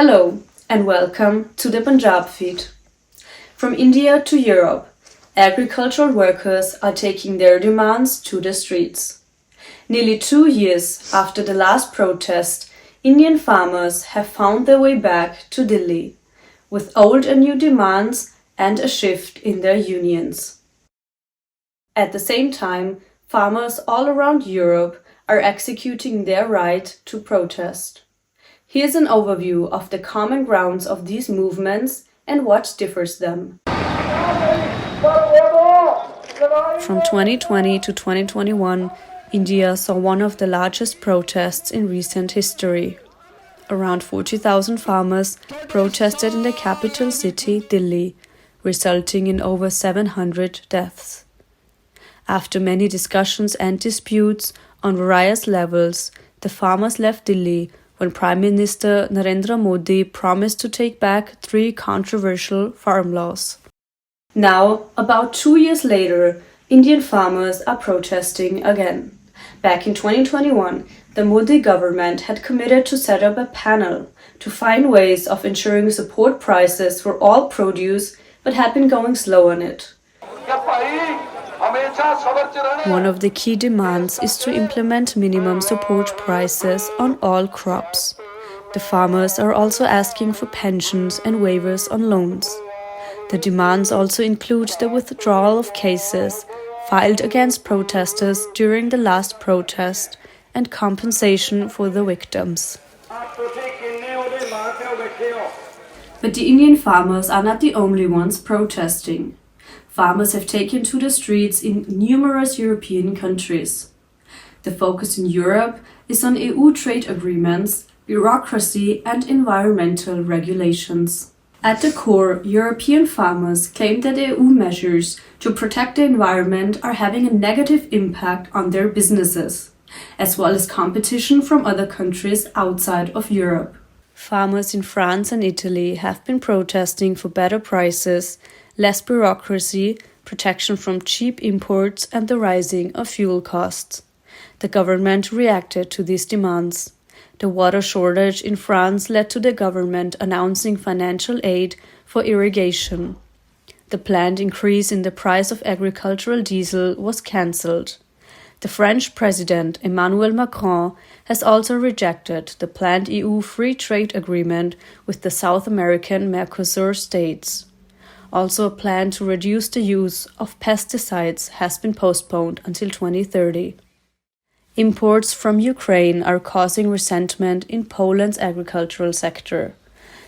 Hello and welcome to the Punjab feed. From India to Europe, agricultural workers are taking their demands to the streets. Nearly 2 years after the last protest, Indian farmers have found their way back to Delhi, with old and new demands and a shift in their unions. At the same time, farmers all around Europe are executing their right to protest. Here's an overview of the common grounds of these movements and what differs them. From 2020 to 2021, India saw one of the largest protests in recent history. Around 40,000 farmers protested in the capital city, Delhi, resulting in over 700 deaths. After many discussions and disputes on various levels, the farmers left Delhi when Prime Minister Narendra Modi promised to take back 3 controversial farm laws. Now, about 2 years later, Indian farmers are protesting again. Back in 2021, the Modi government had committed to set up a panel to find ways of ensuring support prices for all produce, but had been going slow on it. One of the key demands is to implement minimum support prices on all crops. The farmers are also asking for pensions and waivers on loans. The demands also include the withdrawal of cases filed against protesters during the last protest and compensation for the victims. But the Indian farmers are not the only ones protesting. Farmers have taken to the streets in numerous European countries. The focus in Europe is on EU trade agreements, bureaucracy, and environmental regulations. At the core, European farmers claim that EU measures to protect the environment are having a negative impact on their businesses, as well as competition from other countries outside of Europe. Farmers in France and Italy have been protesting for better prices, less bureaucracy, protection from cheap imports, and the rising of fuel costs. The government reacted to these demands. The water shortage in France led to the government announcing financial aid for irrigation. The planned increase in the price of agricultural diesel was cancelled. The French President Emmanuel Macron has also rejected the planned EU free trade agreement with the South American Mercosur states. Also, a plan to reduce the use of pesticides has been postponed until 2030. Imports from Ukraine are causing resentment in Poland's agricultural sector.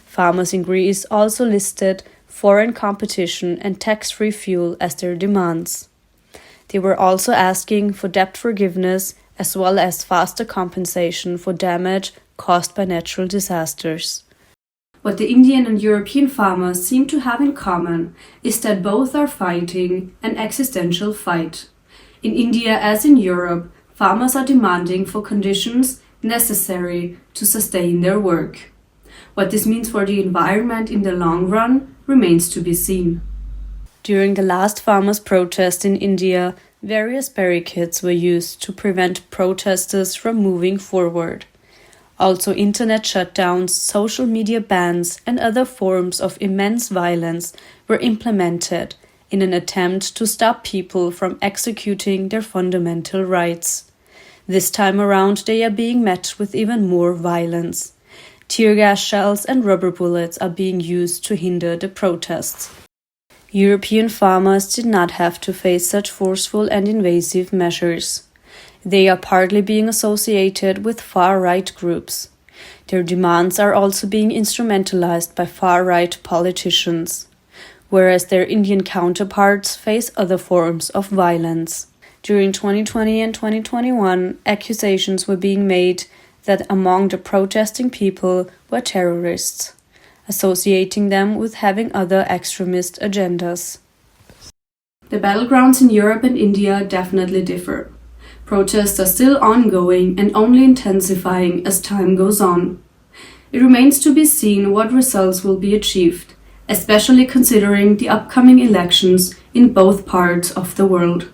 Farmers in Greece also listed foreign competition and tax-free fuel as their demands. They were also asking for debt forgiveness as well as faster compensation for damage caused by natural disasters. What the Indian and European farmers seem to have in common is that both are fighting an existential fight. In India as in Europe, farmers are demanding for conditions necessary to sustain their work. What this means for the environment in the long run remains to be seen. During the last farmers' protest in India, various barricades were used to prevent protesters from moving forward. Also, internet shutdowns, social media bans, and other forms of immense violence were implemented in an attempt to stop people from executing their fundamental rights. This time around, they are being met with even more violence. Tear gas shells and rubber bullets are being used to hinder the protests. European farmers did not have to face such forceful and invasive measures. They are partly being associated with far-right groups. Their demands are also being instrumentalized by far-right politicians, whereas their Indian counterparts face other forms of violence. During 2020 and 2021, accusations were being made that among the protesting people were terrorists, associating them with having other extremist agendas. The battlegrounds in Europe and India definitely differ. Protests are still ongoing and only intensifying as time goes on. It remains to be seen what results will be achieved, especially considering the upcoming elections in both parts of the world.